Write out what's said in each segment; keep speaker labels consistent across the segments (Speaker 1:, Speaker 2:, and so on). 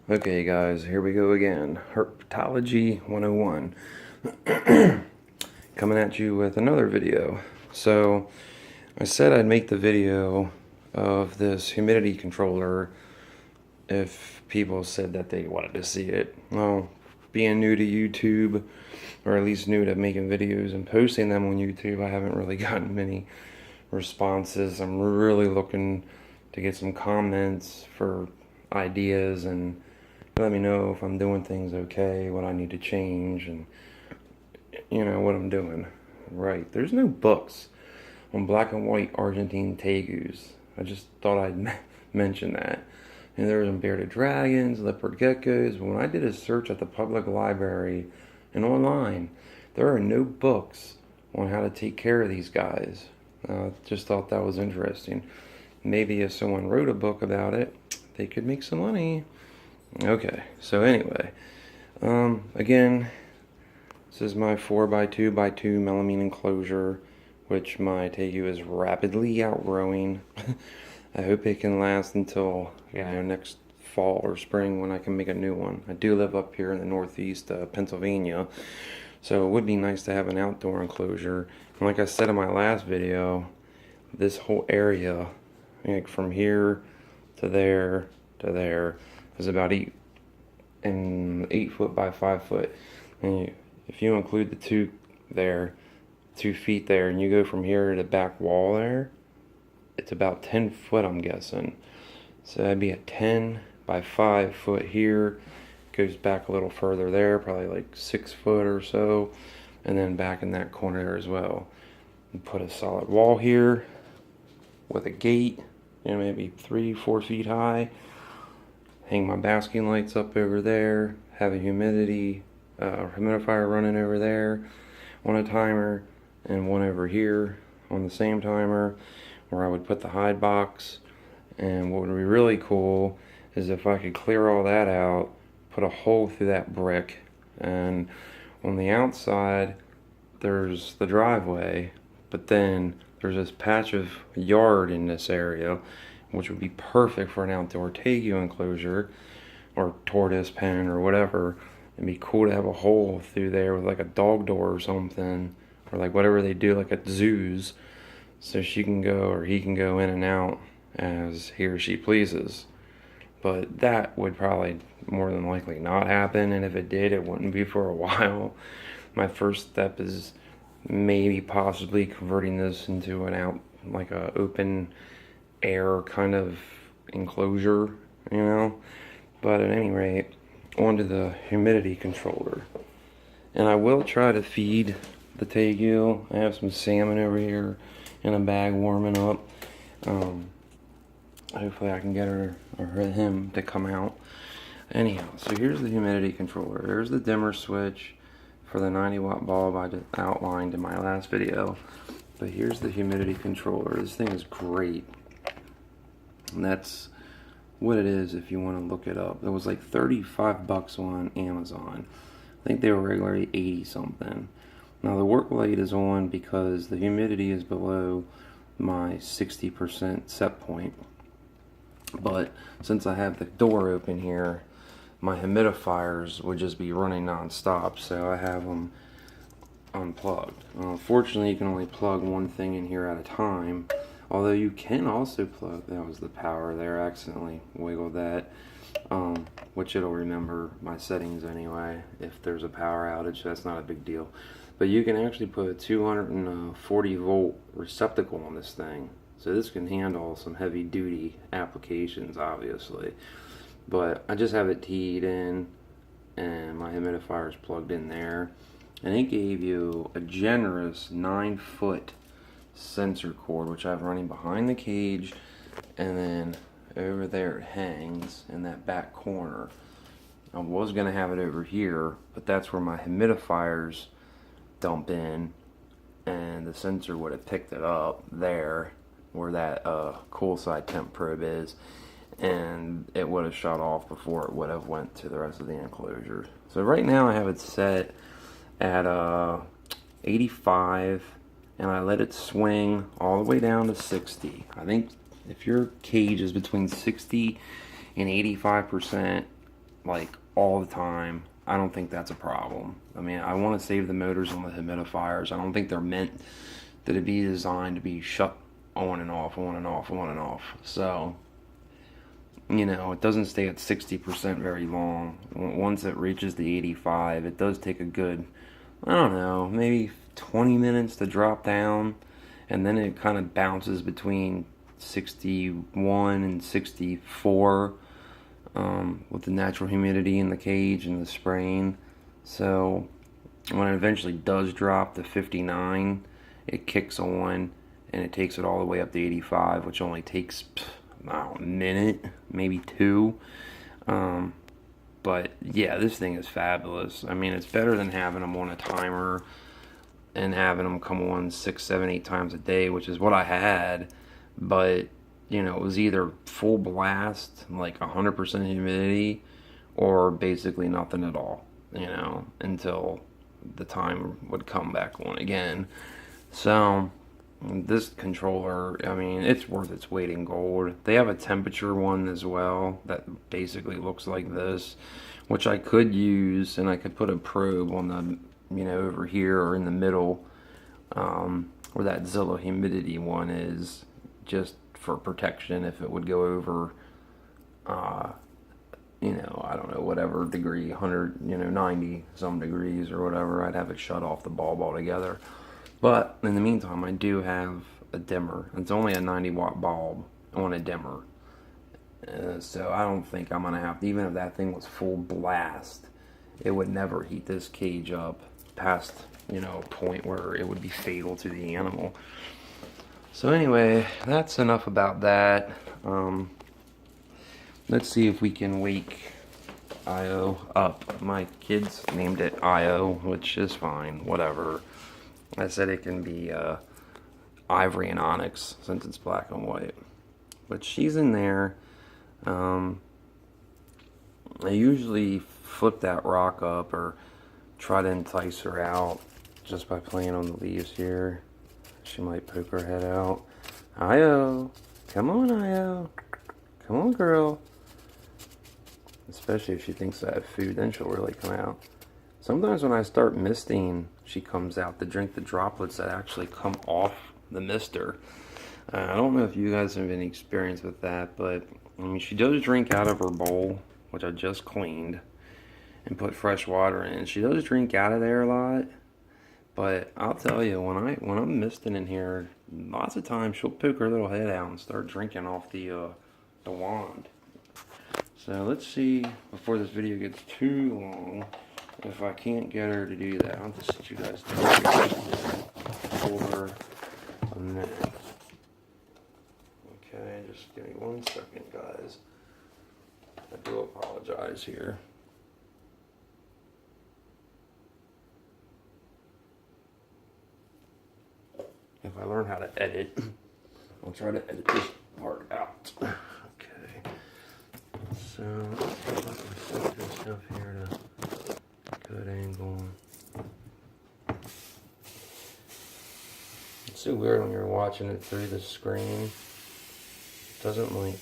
Speaker 1: Okay guys, here we go again. Herpetology 101. Coming at you with another video. So, I said I'd make the video of this humidity controller if people said that they wanted to see it. Well, being new to YouTube, or at least new to making videos and posting them on YouTube, I haven't really gotten many responses. I'm really looking to get some comments for ideas and let me know if I'm doing things okay, what I need to change, and what I'm doing right. There's no books on black and white Argentine tegus. I just thought I'd mention that. And there was some bearded dragons, leopard geckos. But when I did a search at the public library and online, there are no books on how to take care of these guys. Just thought that was interesting. Maybe if someone wrote a book about it, they could make some money. Okay, so anyway, again, this is my 4x2x2 melamine enclosure, which my tegu is rapidly outgrowing. I hope it can last until next fall or spring when I can make a new one. I do live up here in the northeast Pennsylvania, so it would be nice to have an outdoor enclosure. And like I said in my last video, this whole area, like from here to there is about 8 foot by 5 foot. And if you include the 2 feet there, and you go from here to the back wall there, it's about 10 foot, I'm guessing. So that'd be a 10 by 5 foot here. Goes back a little further there, probably like 6 foot or so, and then back in that corner there as well. And put a solid wall here with a gate, maybe 3-4 feet high. Hang my basking lights up over there. Have a humidifier running over there on a timer, and one over here on the same timer, where I would put the hide box. And what would be really cool is if I could clear all that out, put a hole through that brick, and on the outside there's the driveway, but then there's this patch of yard in this area, which would be perfect for an outdoor tegu enclosure or tortoise pen or whatever. It'd be cool to have a hole through there with like a dog door or something, or like whatever they do like at zoos, so she can go or he can go in and out as he or she pleases. But that would probably more than likely not happen, and if it did, it wouldn't be for a while. My first step is maybe possibly converting this into like a open air kind of enclosure, but at any rate, onto the humidity controller. And I will try to feed the tegu. I have some salmon over here in a bag warming up. Hopefully I can get her or him to come out. Anyhow, so here's the humidity controller. There's the dimmer switch for the 90-watt bulb I just outlined in my last video. But here's the humidity controller. This thing is great. And that's what it is if you want to look it up. It was like 35 bucks on Amazon. I think they were regularly 80 something. Now the work light is on because the humidity is below my 60% set point. But since I have the door open here, my humidifiers would just be running non-stop, so I have them unplugged. Unfortunately, you can only plug one thing in here at a time. Although you can also plug, that was the power there, I accidentally wiggled that, which it'll remember my settings anyway. If there's a power outage, that's not a big deal. But you can actually put a 240 volt receptacle on this thing. So this can handle some heavy duty applications, obviously. But I just have it teed in, and my humidifier is plugged in there. And it gave you a generous 9-foot sensor cord, which I have running behind the cage, and then over there it hangs in that back corner. I was going to have it over here, but that's where my humidifiers dump in, and the sensor would have picked it up there where that cool side temp probe is, and it would have shut off before it would have went to the rest of the enclosure. So right now I have it set at 85, and I let it swing all the way down to 60. I think if your cage is between 60 and 85%, like all the time, I don't think that's a problem. I mean, I want to save the motors on the humidifiers. I don't think they're meant to be designed to be shut on and off, on and off, on and off. So, you know, it doesn't stay at 60% very long. Once it reaches the 85, it does take a good, I don't know, maybe 20 minutes to drop down, and then it kind of bounces between 61 and 64 with the natural humidity in the cage and the spraying. So when it eventually does drop to 59, it kicks on and it takes it all the way up to 85, which only takes a minute, maybe two. But yeah, this thing is fabulous. I mean, it's better than having them on a timer and having them come on 6, 7, 8 times a day, which is what I had. But, you know, it was either full blast, like 100% humidity, or basically nothing at all, you know, until the time would come back on again. So this controller, I mean, it's worth its weight in gold. They have a temperature one as well that basically looks like this, which I could use, and I could put a probe on the, you know, over here or in the middle, where that Zilla humidity one is, just for protection if it would go over, you know, I don't know, whatever degree, 100, you know, 90 some degrees or whatever. I'd have it shut off the bulb altogether. But in the meantime, I do have a dimmer. It's only a 90-watt bulb on a dimmer. So I don't think I'm going to have to, even if that thing was full blast, it would never heat this cage up past, you know, a point where it would be fatal to the animal. So anyway, that's enough about that. Let's see if we can wake Io up. My kids named it Io, which is fine, whatever. I said it can be ivory and onyx since it's black and white. But she's in there. I usually flip that rock up or try to entice her out just by playing on the leaves here. She might poke her head out. Io, come on, Io. Come on, girl. Especially if she thinks I have food, then she'll really come out. Sometimes when I start misting, she comes out to drink the droplets that actually come off the mister. I don't know if you guys have any experience with that, but I mean, she does drink out of her bowl, which I just cleaned and put fresh water in. She does drink out of there a lot, but I'll tell you, when I'm misting in here, lots of times she'll poke her little head out and start drinking off the wand. So let's see, before this video gets too long, if I can't get her to do that. I'll just let you guys for a minute. Okay, just give me 1 second, guys. I do apologize here. If I learn how to edit, I'll try to edit this part out. Okay. So, let's set this stuff here to good angle. It's so weird when you're watching it through the screen. It doesn't, like,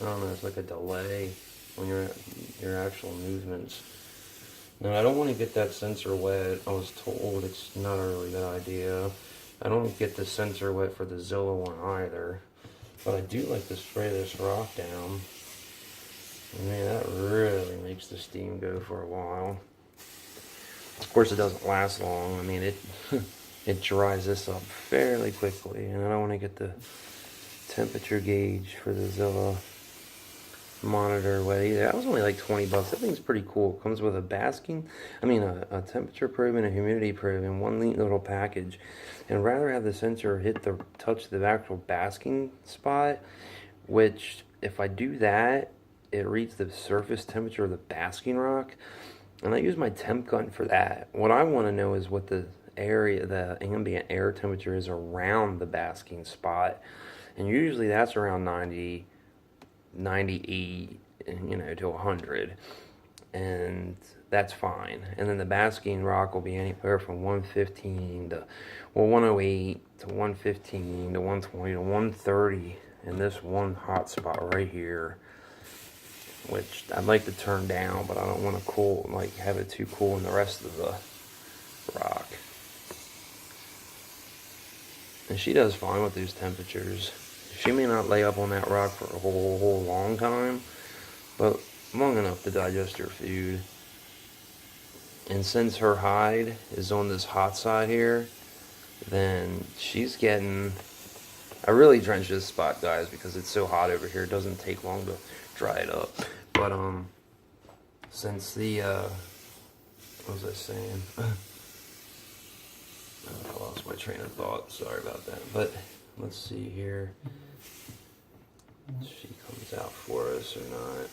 Speaker 1: I don't know, it's like a delay when your actual movements. Now, I don't want to get that sensor wet. I was told it's not a really good idea. I don't get the sensor wet for the Zilla one either. But I do like to spray this rock down. And man, that really makes the steam go for a while. Of course, it doesn't last long. I mean, it dries this up fairly quickly. And I don't want to get the temperature gauge for the Zilla monitor wet either. That was only like 20 bucks. That thing's pretty cool. It comes with a a temperature probe and a humidity probe in one neat little package. And rather have the sensor touch the actual basking spot, which if I do that, it reads the surface temperature of the basking rock. And I use my temp gun for that. What I want to know is what the ambient air temperature is around the basking spot. And usually that's around 90, 98, you know, to 100. And that's fine. And then the basking rock will be anywhere from 115 to, well, 108 to 115 to 120 to 130 in this one hot spot right here. which I'd like to turn down, but I don't want to cool, like have it too cool in the rest of the rock. And she does fine with these temperatures. She may not lay up on that rock for a whole long time, but long enough to digest her food. And since her hide is on this hot side here, then she's getting... I really drench this spot, guys, because it's so hot over here. It doesn't take long to dry it up. But since the what was I saying? I lost my train of thought. Sorry about that. But let's see here. If she comes out for us or not.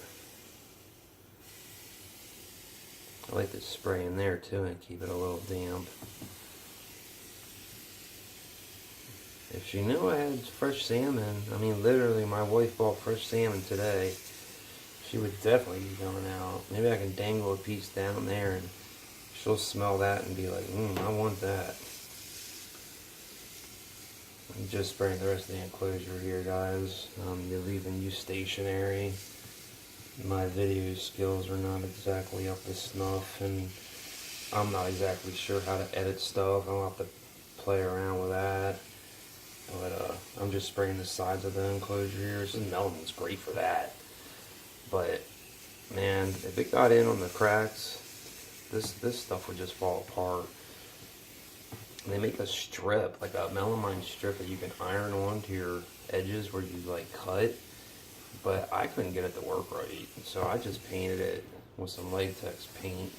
Speaker 1: I like to spray in there too and keep it a little damp. If she knew I had fresh salmon, I mean literally my wife bought fresh salmon today, she would definitely be coming out. Maybe I can dangle a piece down there and she'll smell that and be like, I want that. I'm just spraying the rest of the enclosure here, guys. You're leaving you stationary. My video skills are not exactly up to snuff, and I'm not exactly sure how to edit stuff. I'll have to play around with that. But I'm just spraying the sides of the enclosure here. This melanin's great for that. But man, if it got in on the cracks, this stuff would just fall apart. And they make a strip, like a melamine strip that you can iron onto your edges where you like cut. But I couldn't get it to work right, so I just painted it with some latex paint,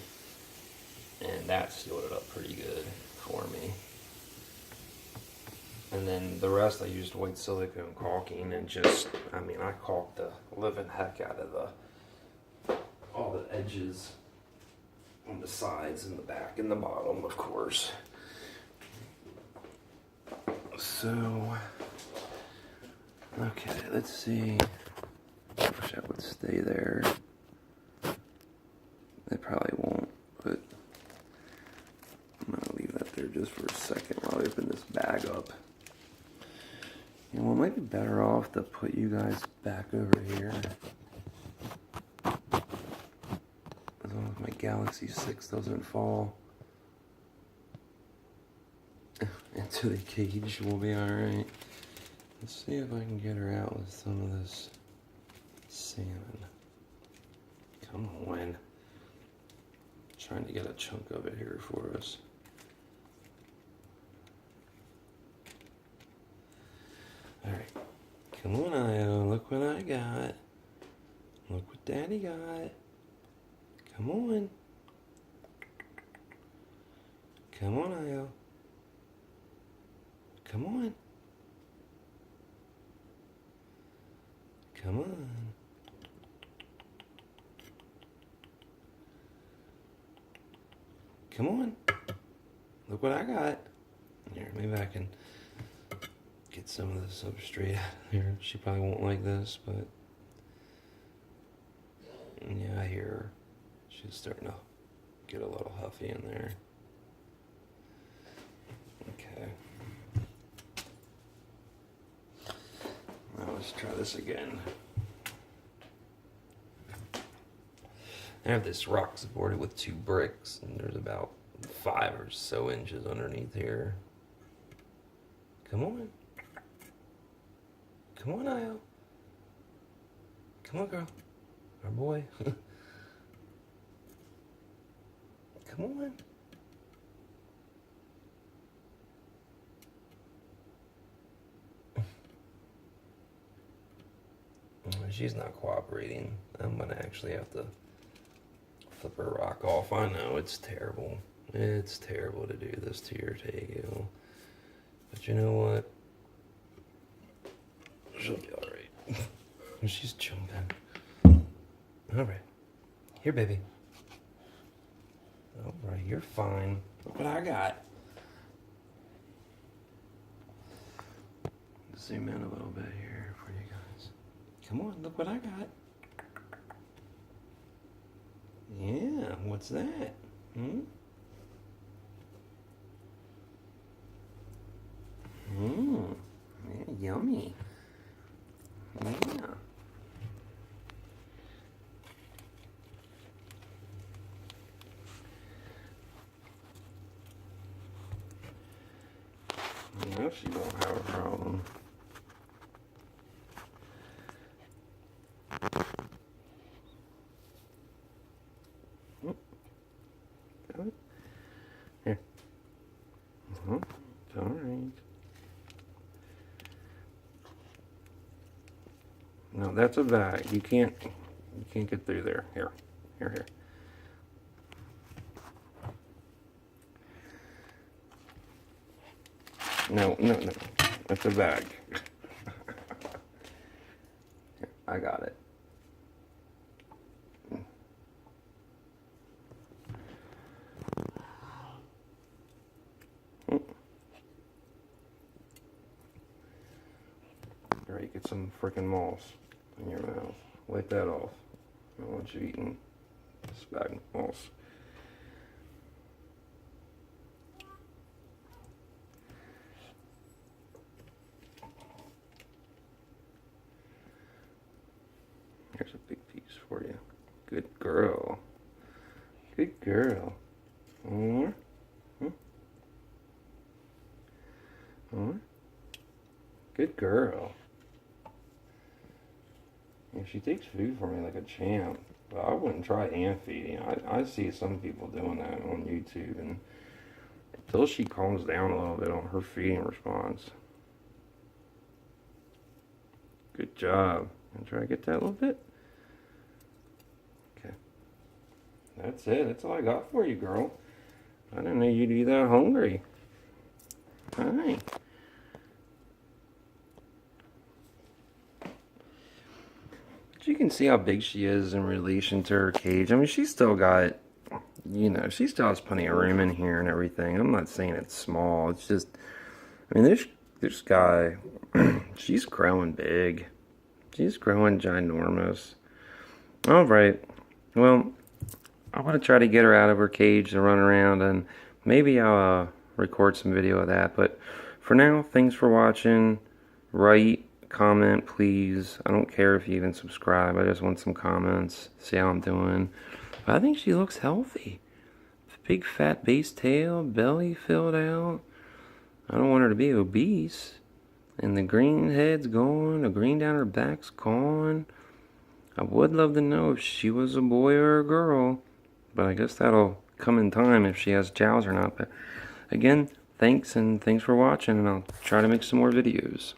Speaker 1: and that sealed it up pretty good for me. And then the rest I used white silicone caulking, and just, I mean, I caulked the living heck out of all the edges on the sides and the back and the bottom, of course. So, okay, let's see. I wish I would stay there. They probably won't, but I'm gonna leave that there just for a second while I open this bag up. You know, it might be better off to put you guys back over here. As long as my Galaxy 6 doesn't fall into the cage, we'll be alright. Let's see if I can get her out with some of this salmon. Come on. Trying to get a chunk of it here for us. Alright. Come on, Io. Look what I got. Look what Daddy got. Come on. Come on, Io. Come on. Come on. Come on. Look what I got. Here, maybe I can get some of this substrate out here. She probably won't like this, but yeah, I hear her. She's starting to get a little huffy in there. Okay. Now let's try this again. I have this rock supported with 2 bricks, and there's about 5 or so inches underneath here. Come on. Come on, Io. Come on, girl. Our boy. Come on. She's not cooperating. I'm gonna actually have to flip her rock off. I know, it's terrible. It's terrible to do this to your tegu. But you know what? She'll be alright. She's jumping. Alright. Here, baby. Alright, you're fine. Look what I got. Zoom in a little bit here for you guys. Come on, look what I got. Yeah, what's that? Yeah, yummy. Yeah. Now she won't have a problem. Got it? Here. It's alright. No, that's a bag. You can't get through there. Here. Here. No. That's a bag. I got it. Alright, get some freaking moss in your mouth. Wipe that off. I don't want you eating this bag of moss. Here's a big piece for you. Good girl. Good girl. More? More? Good girl. Yeah, she takes food for me like a champ. But I wouldn't try hand feeding. I see some people doing that on YouTube, and until she calms down a little bit on her feeding response. Good job. And try to get that a little bit. Okay. That's it. That's all I got for you, girl. I didn't know you'd be that hungry. Hi. But you can see how big she is in relation to her cage. I mean, she's still got, you know, she still has plenty of room in here and everything. I'm not saying it's small. It's just, I mean, this guy, she's growing big. She's growing ginormous. Alright, well, I want to try to get her out of her cage to run around, and maybe I'll record some video of that. But for now, thanks for watching. Write, comment, please. I don't care if you even subscribe. I just want some comments, see how I'm doing. But I think she looks healthy. Big fat base tail, belly filled out. I don't want her to be obese. And the green head's gone, the green down her back's gone. I would love to know if she was a boy or a girl, but I guess that'll come in time if she has jowls or not. But again, thanks for watching, and I'll try to make some more videos.